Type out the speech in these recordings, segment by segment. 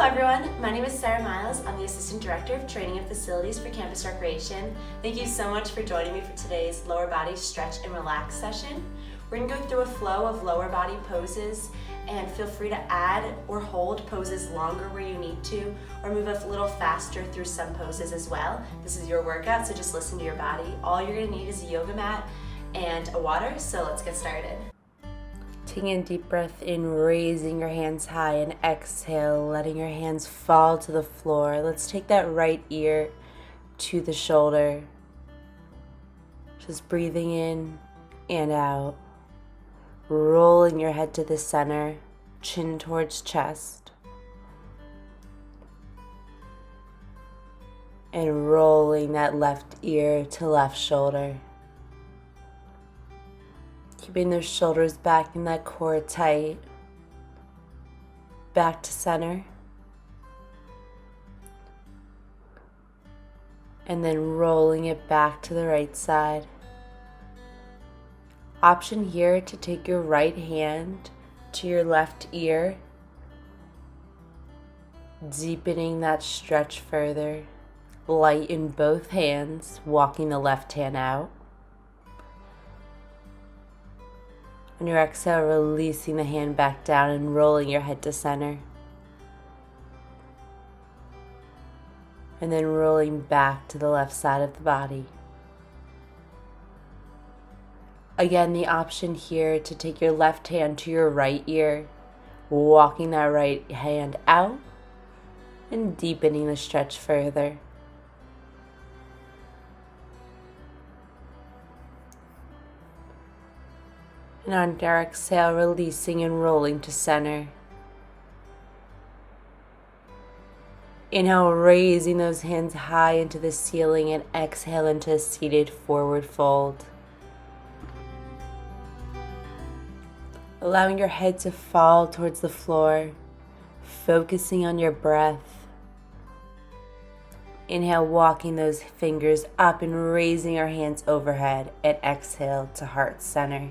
everyone, my name is Myles. I'm the Assistant Director of Training and Facilities for Campus Recreation. Thank you so much for joining me for today's lower body stretch and relax session. We're going to go through a flow of lower body poses, and feel free to add or hold poses longer where you need to, or move a little faster through some poses as well. This is your workout, so just listen to your body. All you're going to need is a yoga mat and a water, so let's get started. Taking a deep breath in, raising your hands high, and exhale, letting your hands fall to the floor. Let's take that right ear to the shoulder. Just breathing in and out. Rolling your head to the center, chin towards chest. And rolling that left ear to left shoulder. Keeping those shoulders back and that core tight. Back to center. And then rolling it back to the right side. Option here to take your right hand to your left ear, deepening that stretch further. Light in both hands, walking the left hand out. On your exhale, releasing the hand back down and rolling your head to center. And then rolling back to the left side of the body. Again, the option here to take your left hand to your right ear, walking that right hand out and deepening the stretch further. And on your exhale, releasing and rolling to center. Inhale, raising those hands high into the ceiling, and exhale into a seated forward fold. Allowing your head to fall towards the floor, focusing on your breath. Inhale, walking those fingers up and raising our hands overhead, and exhale to heart center.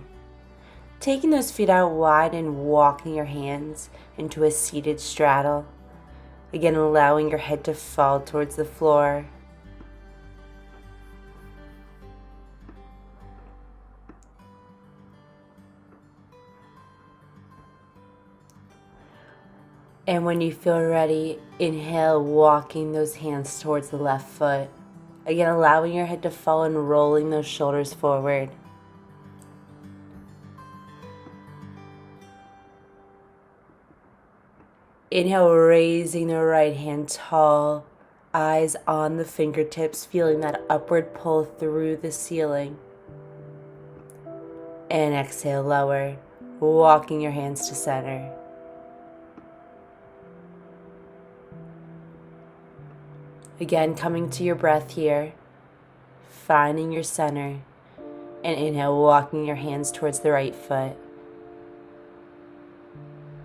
Taking those feet out wide and walking your hands into a seated straddle. Again, allowing your head to fall towards the floor. And when you feel ready, inhale, walking those hands towards the left foot. Again, allowing your head to fall and rolling those shoulders forward. Inhale, raising the right hand tall, eyes on the fingertips, feeling that upward pull through the ceiling. And exhale, lower, walking your hands to center. Again, coming to your breath here, finding your center, and inhale, walking your hands towards the right foot.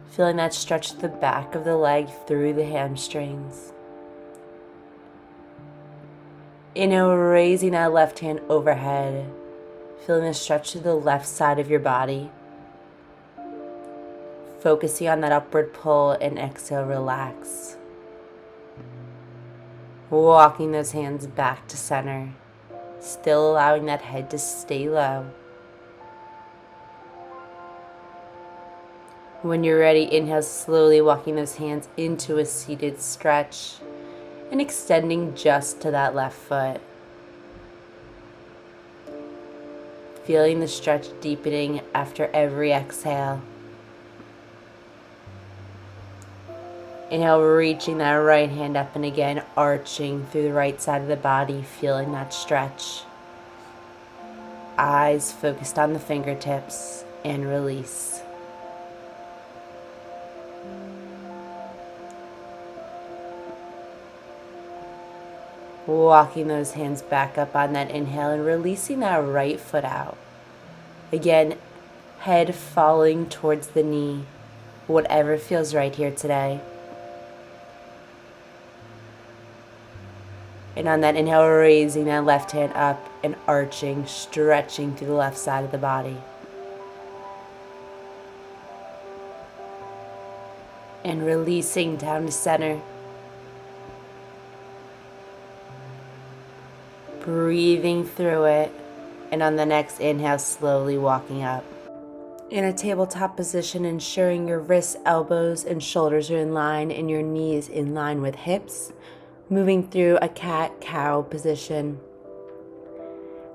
Feeling that stretch to the back of the leg through the hamstrings. Inhale, raising that left hand overhead. Feeling the stretch to the left side of your body. Focusing on that upward pull, and exhale, relax. Walking those hands back to center. Still allowing that head to stay low. When you're ready, inhale, slowly walking those hands into a seated stretch and extending just to that left foot. Feeling the stretch deepening after every exhale. Inhale, reaching that right hand up and again arching through the right side of the body, feeling that stretch. Eyes focused on the fingertips, and release. Walking those hands back up on that inhale and releasing that right foot out. Again, head falling towards the knee, whatever feels right here today. And on that inhale, raising that left hand up and arching, stretching through the left side of the body. and releasing down to center. Breathing through it, and on the next inhale, slowly walking up. In a tabletop position, ensuring your wrists, elbows, and shoulders are in line and your knees in line with hips. Moving through a cat-cow position.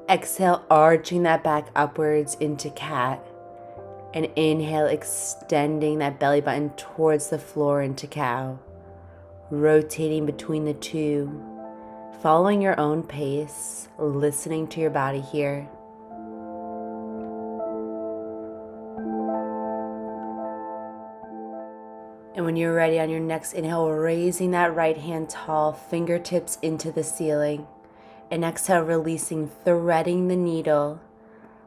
Exhale, arching that back upwards into cat. And inhale, extending that belly button towards the floor into cow. Rotating between the two. Following your own pace, listening to your body here. And when you're ready on your next inhale, raising that right hand tall, fingertips into the ceiling. And exhale, releasing, threading the needle,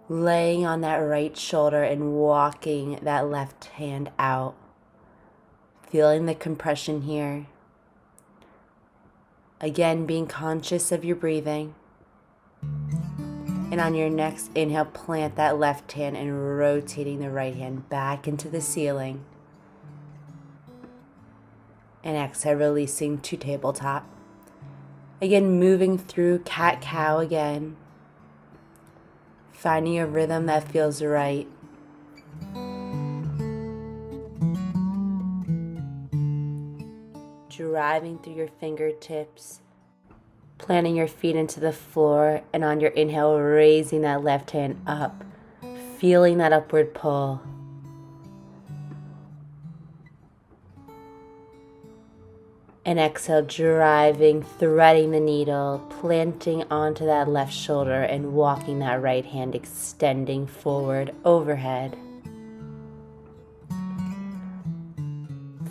laying on that right shoulder and walking that left hand out. Feeling the compression here. Again, being conscious of your breathing. And on your next inhale, plant that left hand and rotating the right hand back into the ceiling. And exhale, releasing to tabletop. Again, moving through cat-cow again. Finding a rhythm that feels right. Driving through your fingertips. Planting your feet into the floor, and on your inhale, raising that left hand up. Feeling that upward pull. And exhale, driving, threading the needle, planting onto that left shoulder and walking that right hand, extending forward, overhead.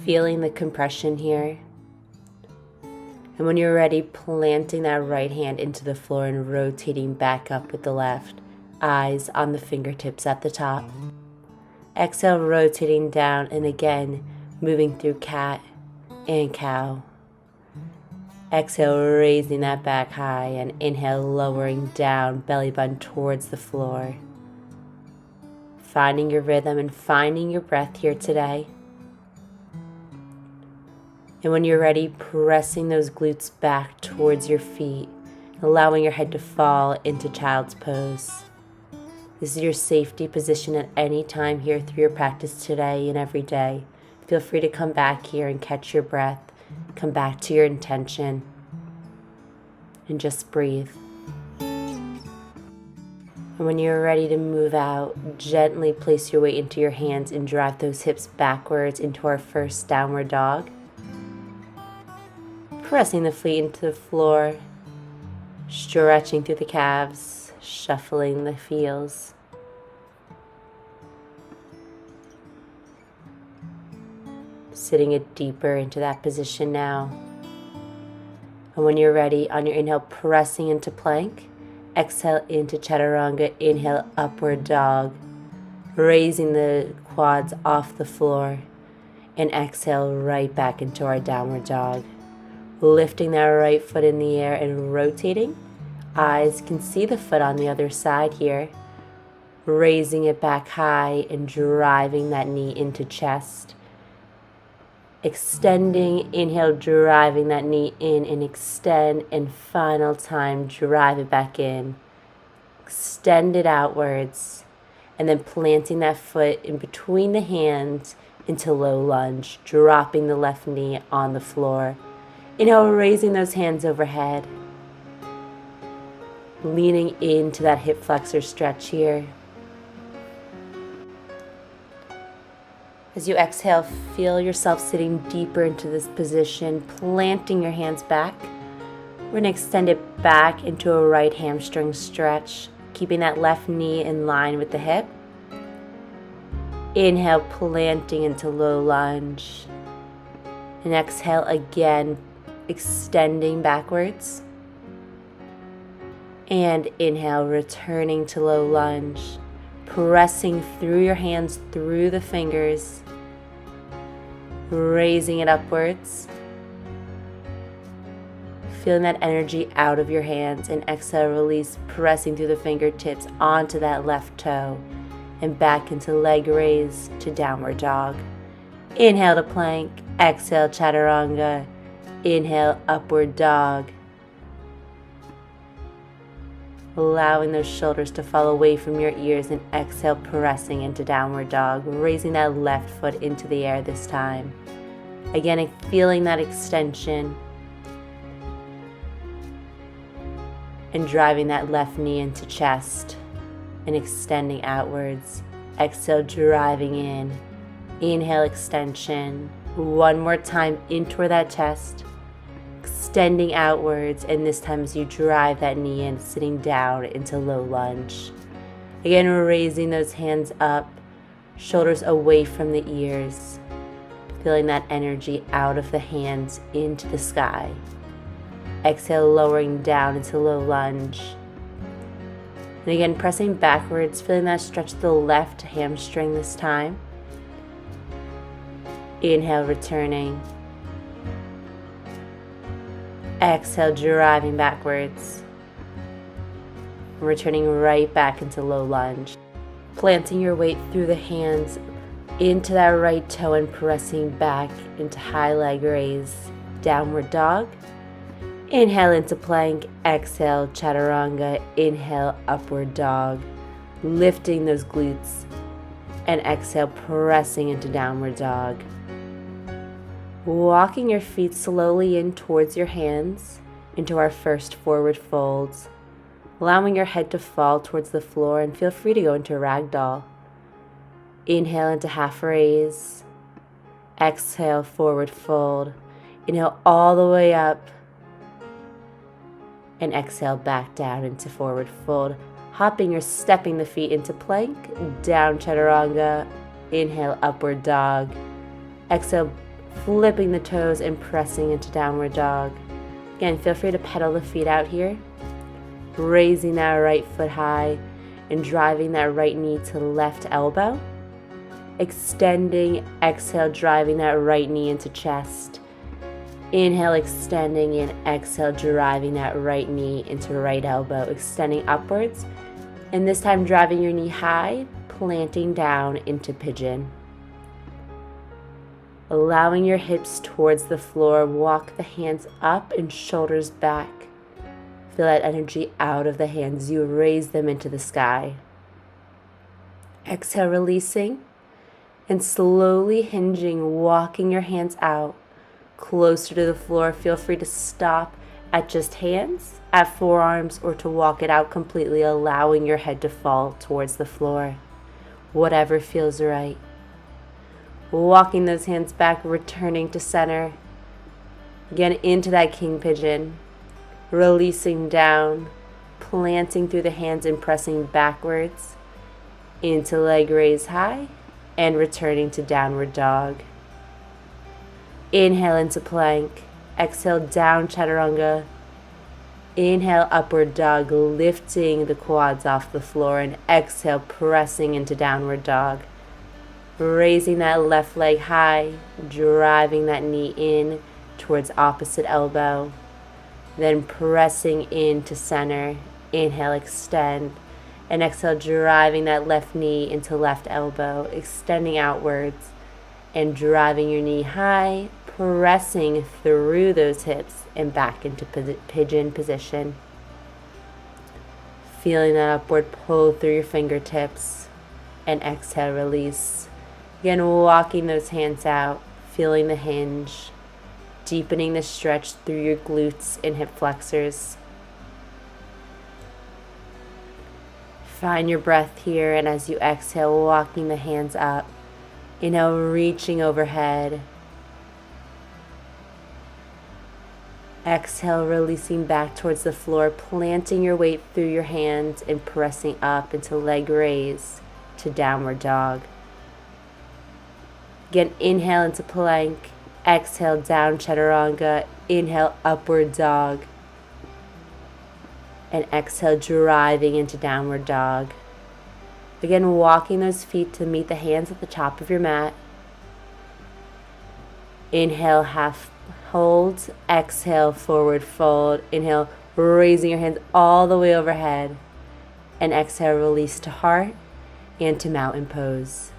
Feeling the compression here. And when you're ready, planting that right hand into the floor and rotating back up with the left. Eyes on the fingertips at the top. Exhale, rotating down, and again, moving through cat and cow. Exhale, raising that back high, and inhale, lowering down, belly button towards the floor. Finding your rhythm and finding your breath here today. And when you're ready, pressing those glutes back towards your feet, allowing your head to fall into child's pose. This is your safety position at any time here through your practice today and every day. Feel free to come back here and catch your breath. Come back to your intention. And just breathe. And when you're ready to move out, gently place your weight into your hands and drive those hips backwards into our first downward dog. Pressing the feet into the floor. Stretching through the calves. Shuffling the heels. Sitting it deeper into that position now. And when you're ready, on your inhale, pressing into plank. Exhale into chaturanga. Inhale, upward dog. Raising the quads off the floor. And exhale right back into our downward dog. Lifting that right foot in the air and rotating. Eyes can see the foot on the other side here. Raising it back high and driving that knee into chest. Extending, inhale, driving that knee in and extend, and final time, drive it back in. Extend it outwards, and then planting that foot in between the hands into low lunge, dropping the left knee on the floor. Inhale, raising those hands overhead. Leaning into that hip flexor stretch here. As you exhale, feel yourself sitting deeper into this position, planting your hands back. We're going to extend it back into a right hamstring stretch, keeping that left knee in line with the hip. Inhale, planting into low lunge. And exhale again, extending backwards. And inhale, returning to low lunge. Pressing through your hands, through the fingers. Raising it upwards. Feeling that energy out of your hands, and exhale, release, pressing through the fingertips onto that left toe and back into leg raise to downward dog. Inhale to plank. Exhale, chaturanga. Inhale, upward dog. Allowing those shoulders to fall away from your ears, and exhale, pressing into downward dog, raising that left foot into the air this time. Again, feeling that extension and driving that left knee into chest and extending outwards. Exhale, driving in. Inhale, extension. One more time in toward that chest. Extending outwards, and this time as you drive that knee in, sitting down into low lunge. Again, raising those hands up, shoulders away from the ears, feeling that energy out of the hands into the sky. Exhale, lowering down into low lunge. And again, pressing backwards, feeling that stretch to the left hamstring this time. Inhale, returning. Exhale, driving backwards. Returning right back into low lunge. Planting your weight through the hands into that right toe and pressing back into high leg raise. Downward dog. Inhale into plank. Exhale, chaturanga. Inhale, upward dog. Lifting those glutes. And exhale, pressing into downward dog. Walking your feet slowly in towards your hands into our first forward folds, allowing your head to fall towards the floor, and feel free to go into ragdoll. Inhale into half raise. Exhale, forward fold. Inhale all the way up. And exhale back down into forward fold. Hopping or stepping the feet into plank, down chaturanga. Inhale, upward dog. Exhale, flipping the toes and pressing into downward dog. Again, feel free to pedal the feet out here. Raising that right foot high and driving that right knee to left elbow. Extending, exhale, driving that right knee into chest. Inhale, extending, and exhale, driving that right knee into right elbow, extending upwards. And this time driving your knee high, planting down into pigeon. Allowing your hips towards the floor, walk the hands up and shoulders back. Feel that energy out of the hands. You raise them into the sky. Exhale, releasing, and slowly hinging, walking your hands out closer to the floor. Feel free to stop at just hands, at forearms, or to walk it out completely, allowing your head to fall towards the floor. Whatever feels right. Walking those hands back, returning to center. Again, into that king pigeon. Releasing down, planting through the hands and pressing backwards into leg raise high, and returning to downward dog. Inhale into plank. Exhale, down chaturanga. Inhale, upward dog, lifting the quads off the floor, and exhale, pressing into downward dog. Raising that left leg high, driving that knee in towards opposite elbow. Then pressing into center. Inhale, extend. And exhale, driving that left knee into left elbow, extending outwards. And driving your knee high, pressing through those hips and back into pigeon position. Feeling that upward pull through your fingertips. And exhale, release. Again, walking those hands out, feeling the hinge, deepening the stretch through your glutes and hip flexors. Find your breath here, and as you exhale, walking the hands up. Inhale, reaching overhead. Exhale, releasing back towards the floor, planting your weight through your hands and pressing up into leg raise to downward dog. Again, inhale into plank, exhale down chaturanga, inhale upward dog, and exhale driving into downward dog. Again, walking those feet to meet the hands at the top of your mat. Inhale, half hold, exhale, forward fold. Inhale, raising your hands all the way overhead, and exhale, release to heart and to mountain pose.